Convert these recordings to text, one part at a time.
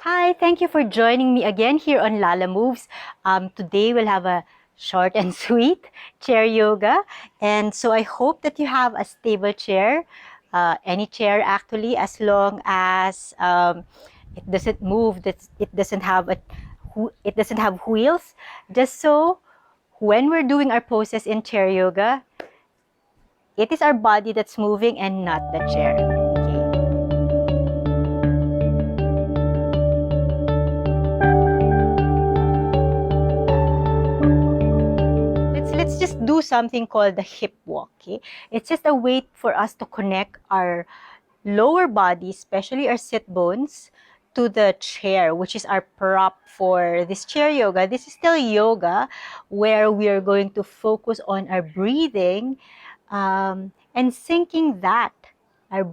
Hi, thank you for joining me again here on LALA Moves. Today we'll have a short and sweet chair yoga. And so I hope that you have a stable chair, any chair actually, as long as it doesn't move, that it doesn't have wheels. Just so when we're doing our poses in chair yoga, it is our body that's moving and not the chair. Okay. Let's just do something called the hip walk. Okay? It's just a way for us to connect our lower body, especially our sit bones, to the chair, which is our prop for this chair yoga. This is still yoga where we are going to focus on our breathing and syncing our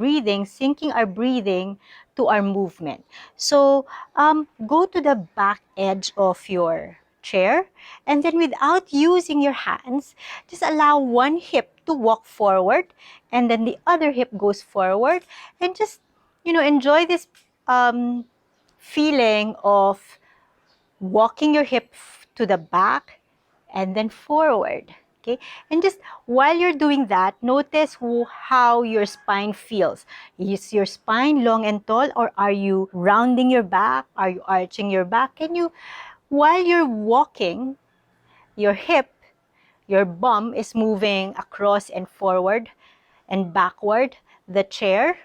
breathing to our movement. So go to the back edge of your chair, and then without using your hands, just allow one hip to walk forward, and then the other hip goes forward, and just enjoy this feeling of walking your hip to the back and then forward. Okay, and just while you're doing that, notice how your spine feels. Is your spine long and tall, or are you rounding your back? Are you arching your back? Can you, while you're walking, your hip, your bum is moving across and forward and backward the chair.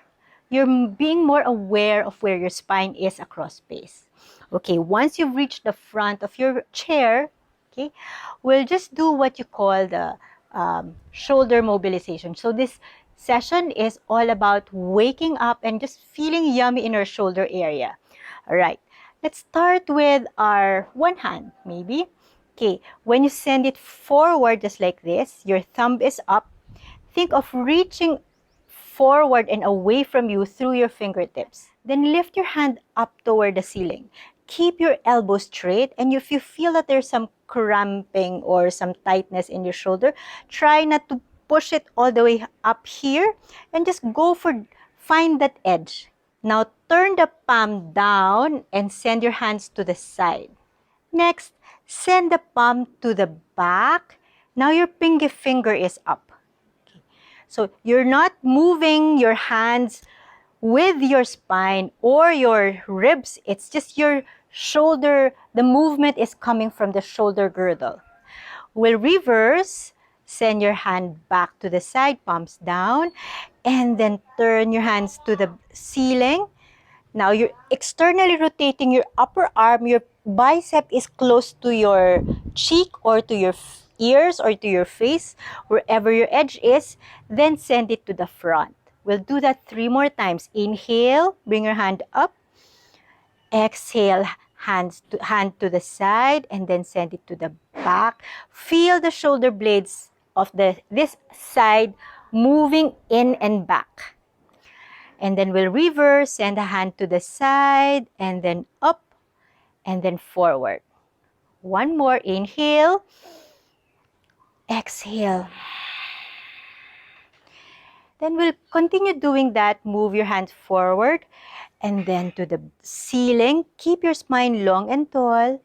You're being more aware of where your spine is across space. Okay, once you've reached the front of your chair, okay, we'll just do what you call the shoulder mobilization. So this session is all about waking up and just feeling yummy in our shoulder area. All right, let's start with our one hand, maybe. Okay, when you send it forward just like this, your thumb is up. Think of reaching forward and away from you through your fingertips. Then lift your hand up toward the ceiling. Keep your elbows straight, and if you feel that there's some cramping or some tightness in your shoulder, try not to push it all the way up here, and just find that edge. Now turn the palm down and send your hands to the side. Next, send the palm to the back. Now your pinky finger is up. So you're not moving your hands with your spine or your ribs. It's just your shoulder. The movement is coming from the shoulder girdle. We'll reverse. Send your hand back to the side, palms down, and then turn your hands to the ceiling. Now you're externally rotating your upper arm. Your bicep is close to your cheek or to your ears or to your face, wherever your edge is. Then send it to the front. We'll do that 3 more times. Inhale, bring your hand up. Exhale, hand to the side, and then send it to the back. Feel the shoulder blades of this side moving in and back. And then we'll reverse, send a hand to the side, and then up, and then forward. One more, inhale, exhale. Then we'll continue doing that. Move your hands forward, and then to the ceiling. Keep your spine long and tall.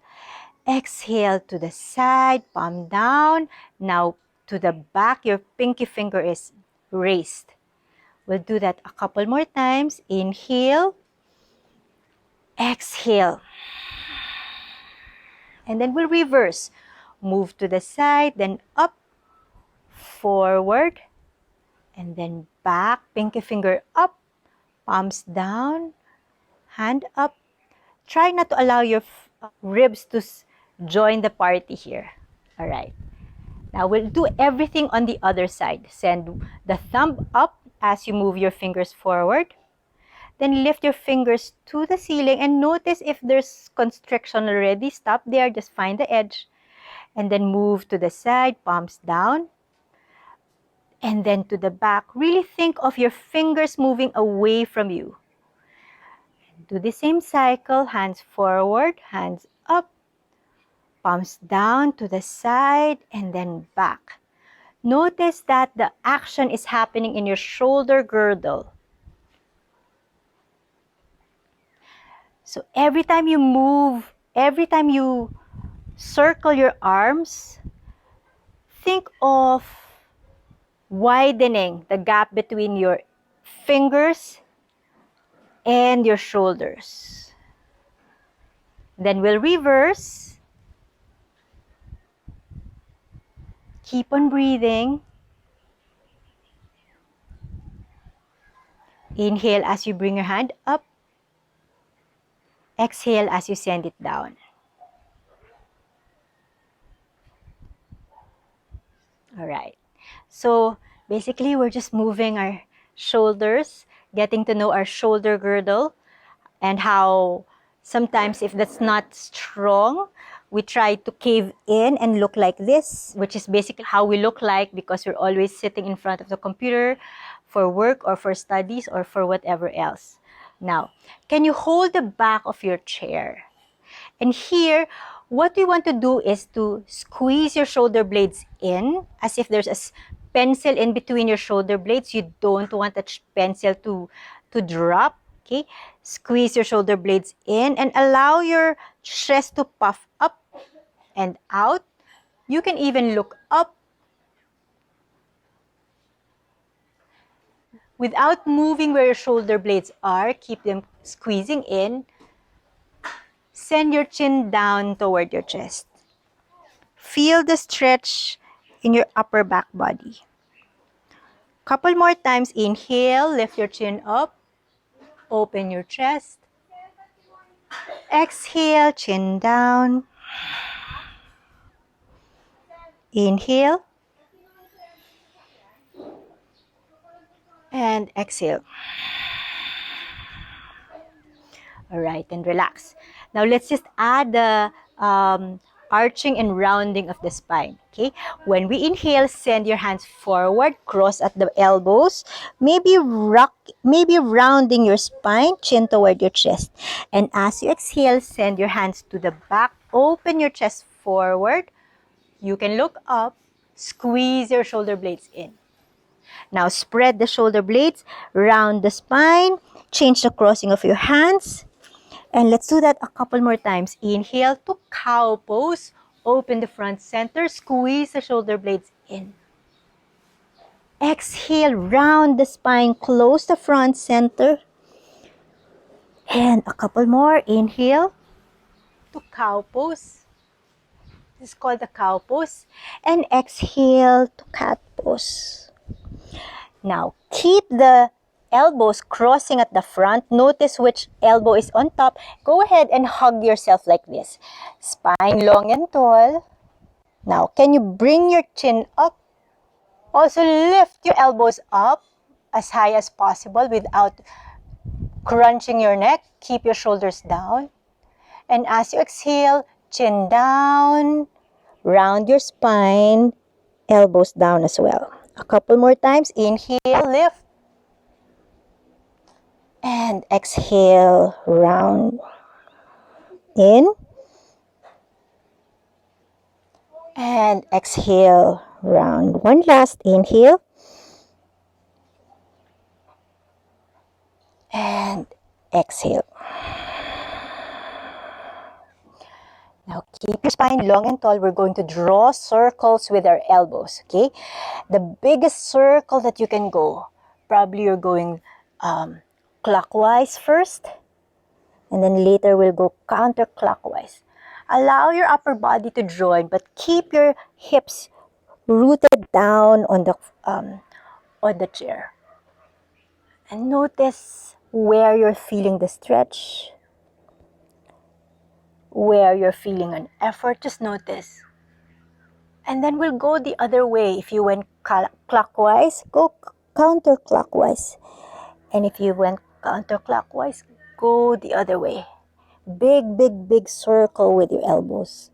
Exhale to the side, palm down. Now to the back, your pinky finger is raised. We'll do that a couple more times. Inhale, exhale. And then we'll reverse. Move to the side, then up, forward, and then back. Pinky finger up, palms down, hand up. Try not to allow your ribs to join the party here. All right. Now we'll do everything on the other side. Send the thumb up as you move your fingers forward. Then lift your fingers to the ceiling and notice if there's constriction already. Stop there, just find the edge. And then move to the side, palms down. And then to the back. Really think of your fingers moving away from you. Do the same cycle, hands forward, hands up, palms down to the side, and then back. Notice that the action is happening in your shoulder girdle. So every time you move, every time you circle your arms, think of widening the gap between your fingers and your shoulders. Then we'll reverse. Keep on breathing. Inhale as you bring your hand up. Exhale as you send it down. All right. So basically, we're just moving our shoulders, getting to know our shoulder girdle, and how sometimes if that's not strong, we try to cave in and look like this, which is basically how we look like because we're always sitting in front of the computer for work or for studies or for whatever else. Now, can you hold the back of your chair? And here, what we want to do is to squeeze your shoulder blades in as if there's a pencil in between your shoulder blades. You don't want that pencil to drop. Okay? Squeeze your shoulder blades in and allow your chest to puff up and out. You can even look up without moving where your shoulder blades are. Keep them squeezing in. Send your chin down toward your chest. Feel the stretch in your upper back body. Couple more times. Inhale, lift your chin up, open your chest. Exhale, chin down. Inhale. And exhale. All right, and relax. Now let's just add the arching and rounding of the spine. Okay, when we inhale, send your hands forward, cross at the elbows, maybe rounding your spine, chin toward your chest. And as you exhale, send your hands to the back, open your chest forward. You can look up, squeeze your shoulder blades in. Now spread the shoulder blades, round the spine, change the crossing of your hands. And let's do that a couple more times. Inhale to cow pose. Open the front center. Squeeze the shoulder blades in. Exhale, round the spine. Close the front center. And a couple more. Inhale to cow pose. This is called the cow pose. And exhale to cat pose. Now, keep the elbows crossing at the front. Notice which elbow is on top. Go ahead and hug yourself like this. Spine long and tall. Now, can you bring your chin up? Also, lift your elbows up as high as possible without crunching your neck. Keep your shoulders down. And as you exhale, chin down, round your spine, elbows down as well. A couple more times. Inhale, lift. And exhale, round. In. And exhale, round. One last inhale. And exhale. Now keep your spine long and tall. We're going to draw circles with our elbows, okay? The biggest circle that you can go, probably you're going clockwise first, and then later we'll go counterclockwise. Allow your upper body to join, but keep your hips rooted down on the chair. And notice where you're feeling the stretch, where you're feeling an effort. Just notice. And then we'll go the other way. If you went clockwise, go counterclockwise. And if you went counterclockwise, go the other way. Big, big, big circle with your elbows.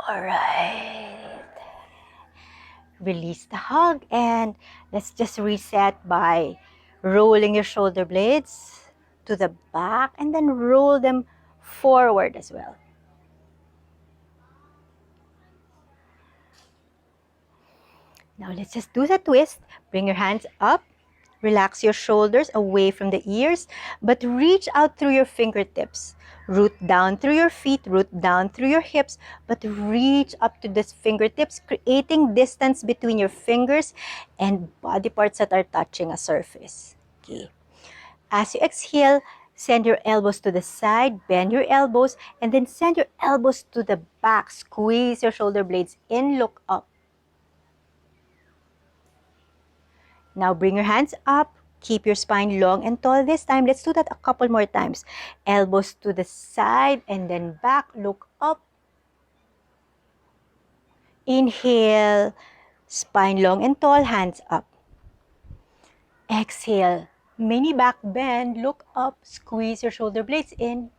All right. Release the hug and let's just reset by rolling your shoulder blades to the back and then roll them forward as well. Now let's just do the twist. Bring your hands up, Relax your shoulders away from the ears, but reach out through your fingertips. Root down through your feet, root down through your hips, but reach up to the fingertips, creating distance between your fingers and body parts that are touching a surface. Okay. As you exhale, send your elbows to the side, bend your elbows, and then send your elbows to the back. Squeeze your shoulder blades in, look up. Now bring your hands up. Keep your spine long and tall this time. Let's do that a couple more times. Elbows to the side and then back. Look up. Inhale. Spine long and tall. Hands up. Exhale. Mini back bend. Look up. Squeeze your shoulder blades in.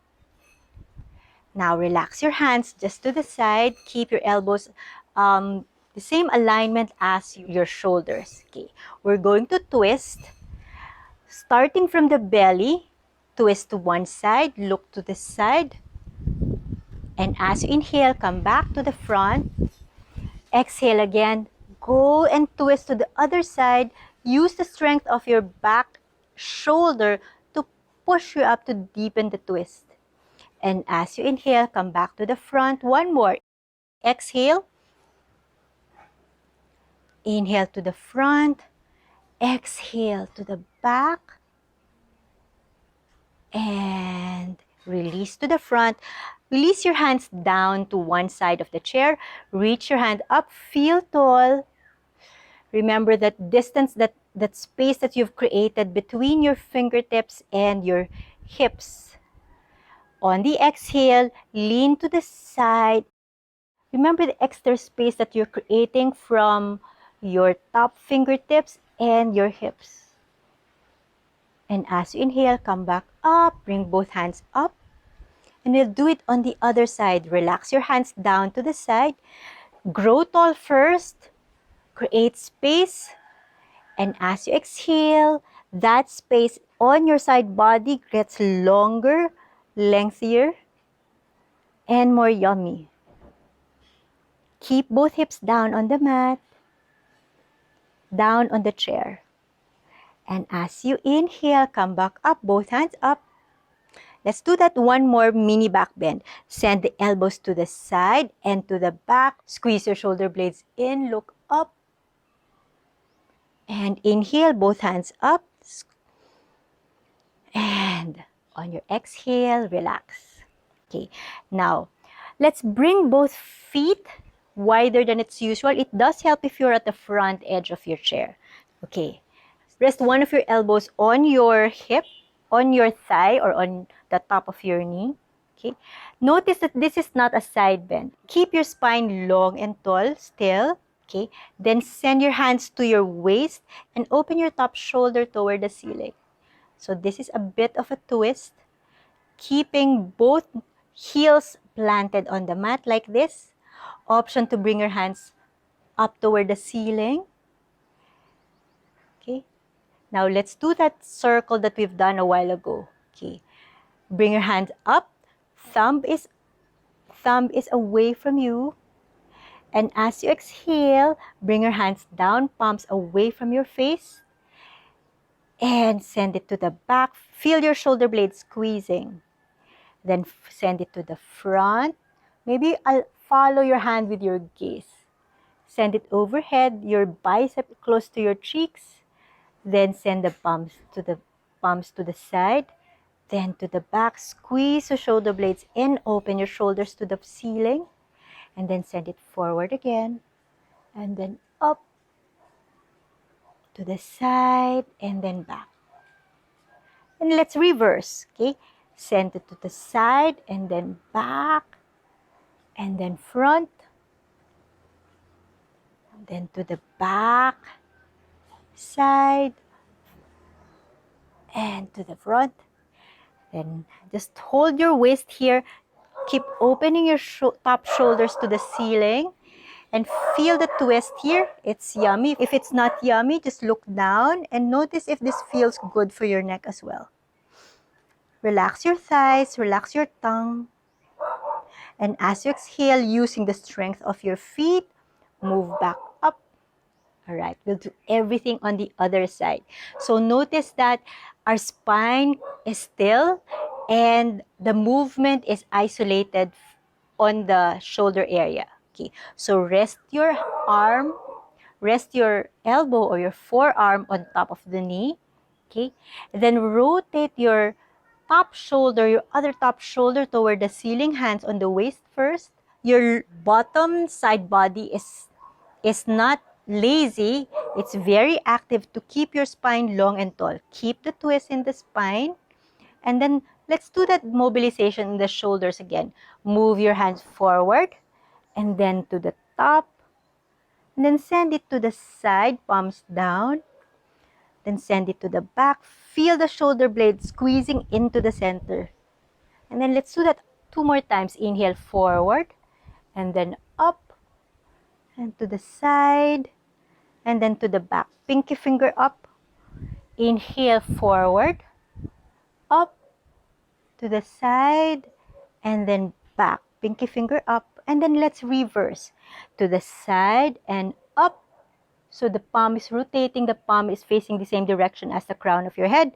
Now relax your hands just to the side. Keep your elbows the same alignment as your shoulders. Okay. We're going to twist. Starting from the belly, twist to one side, look to the side. And as you inhale, come back to the front. Exhale again. Go and twist to the other side. Use the strength of your back shoulder to push you up to deepen the twist. And as you inhale, come back to the front. One more. Exhale. Inhale to the front. Exhale to the back. And release to the front. Release your hands down to one side of the chair. Reach your hand up. Feel tall. Remember that distance, that space that you've created between your fingertips and your hips. On the exhale, lean to the side. Remember the extra space that you're creating from your top fingertips and your hips. And as you inhale, come back up. Bring both hands up. And we'll do it on the other side. Relax your hands down to the side. Grow tall first. Create space. And as you exhale, that space on your side body gets longer, lengthier, and more yummy. Keep both hips down on the mat, down on the chair. And as you inhale, come back up, both hands up. Let's do that one more mini back bend. Send the elbows to the side and to the back. Squeeze your shoulder blades in, look up. And inhale, both hands up. And on your exhale, relax. Okay, now let's bring both feet wider than it's usual. It does help if you're at the front edge of your chair. Okay, rest one of your elbows on your hip, on your thigh, or on the top of your knee. Okay, notice that this is not a side bend. Keep your spine long and tall still. Okay, then send your hands to your waist and open your top shoulder toward the ceiling. So this is a bit of a twist, keeping both heels planted on the mat like this. Option to bring your hands up toward the ceiling. Okay. Now let's do that circle that we've done a while ago. Okay. Bring your hand up. Thumb is away from you. And as you exhale, bring your hands down, palms away from your face. And send it to the back. Feel your shoulder blades squeezing. Then send it to the front. Maybe I'll follow your hand with your gaze. Send it overhead, your bicep close to your cheeks. Then send the palms to the side. Then to the back. Squeeze your shoulder blades in. Open your shoulders to the ceiling. And then send it forward again. And then up to the side and then back. And let's reverse, okay? Send it to the side and then back and then front. And then to the back, side, and to the front. Then just hold your waist here. Keep opening your top shoulders to the ceiling. And feel the twist here. It's yummy. If it's not yummy, just look down and notice if this feels good for your neck as well. Relax your thighs, relax your tongue. And as you exhale, using the strength of your feet, move back up. All right, we'll do everything on the other side. So notice that our spine is still and the movement is isolated on the shoulder area. Okay, so rest your arm, rest your elbow or your forearm on top of the knee. Okay, and then rotate your top shoulder, your other top shoulder toward the ceiling, hands on the waist first. Your bottom side body is not lazy, it's very active to keep your spine long and tall. Keep the twist in the spine. And then let's do that mobilization in the shoulders again. Move your hands forward and then to the top. And then send it to the side, palms down. Then send it to the back. Feel the shoulder blade squeezing into the center. And then let's do that 2 more times. Inhale forward and then up and to the side and then to the back. Pinky finger up. Inhale forward, up to the side and then back. Pinky finger up and then let's reverse to the side and up. So the palm is rotating, the palm is facing the same direction as the crown of your head.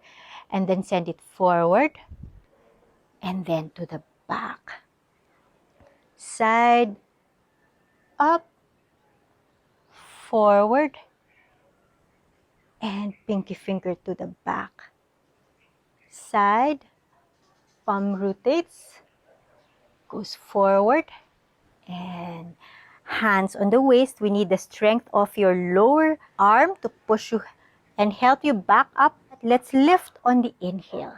And then send it forward and then to the back. Side, up, forward, and pinky finger to the back. Side, palm rotates, goes forward, and hands on the waist. We need the strength of your lower arm to push you and help you back up. Let's lift on the inhale.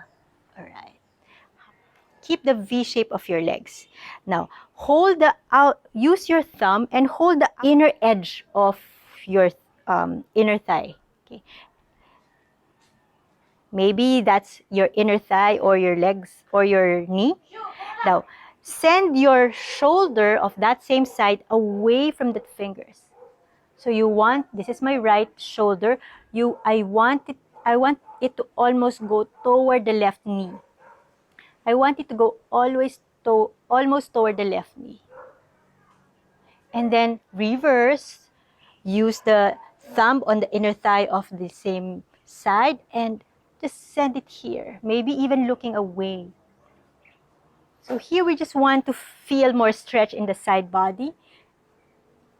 All right. Keep the V shape of your legs. Now, hold the out. Use your thumb and hold the inner edge of your inner thigh. Okay. Maybe that's your inner thigh or your legs or your knee. Now, send your shoulder of that same side away from the fingers. So you want, this is my right shoulder. I want it to almost go toward the left knee. I want it to go almost toward the left knee. And then reverse. Use the thumb on the inner thigh of the same side and just send it here. Maybe even looking away. So here we just want to feel more stretch in the side body.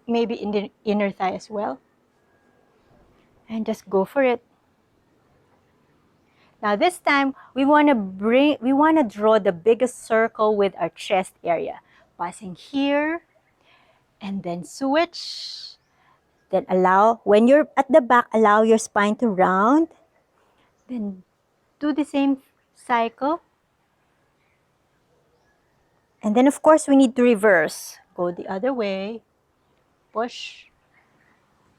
Maybe in the inner thigh as well. And just go for it. Now this time, we want to draw the biggest circle with our chest area. Passing here, and then switch. Then when you're at the back, allow your spine to round. Then do the same cycle. And then of course, we need to reverse. Go the other way. Push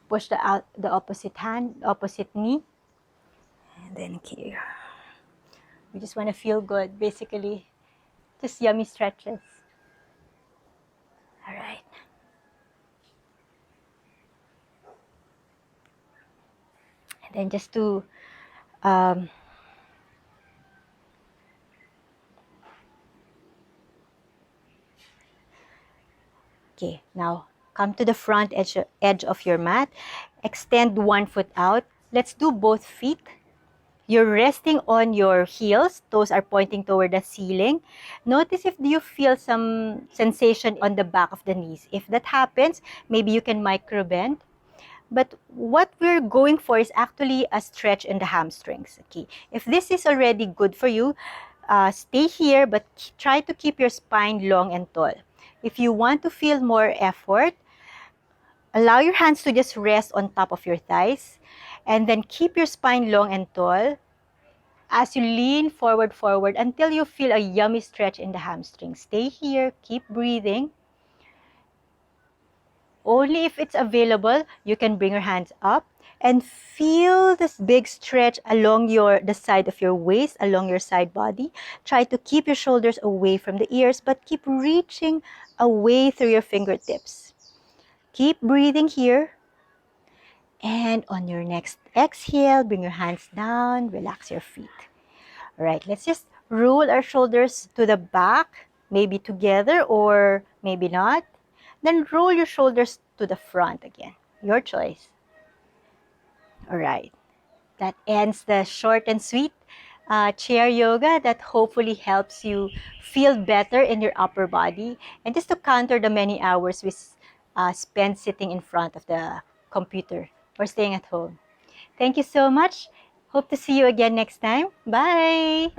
the opposite hand, opposite knee. And then here. We just want to feel good, basically. Just yummy stretches. All right. And then just to okay, now come to the front edge of your mat. Extend one foot out. Let's do both feet. You're resting on your heels. Toes are pointing toward the ceiling. Notice if you feel some sensation on the back of the knees. If that happens, maybe you can micro bend. But what we're going for is actually a stretch in the hamstrings. Okay. If this is already good for you, stay here, but try to keep your spine long and tall. If you want to feel more effort, allow your hands to just rest on top of your thighs. And then keep your spine long and tall as you lean forward until you feel a yummy stretch in the hamstring. Stay here, keep breathing. Only if it's available, you can bring your hands up and feel this big stretch along the side of your waist, along your side body. Try to keep your shoulders away from the ears, but keep reaching away through your fingertips. Keep breathing here. And on your next exhale, bring your hands down, relax your feet. All right, let's just roll our shoulders to the back, maybe together or maybe not. Then roll your shoulders to the front again, your choice. All right. That ends the short and sweet chair yoga that hopefully helps you feel better in your upper body and just to counter the many hours we spend sitting in front of the computer or staying at home. Thank you so much. Hope to see you again next time. Bye.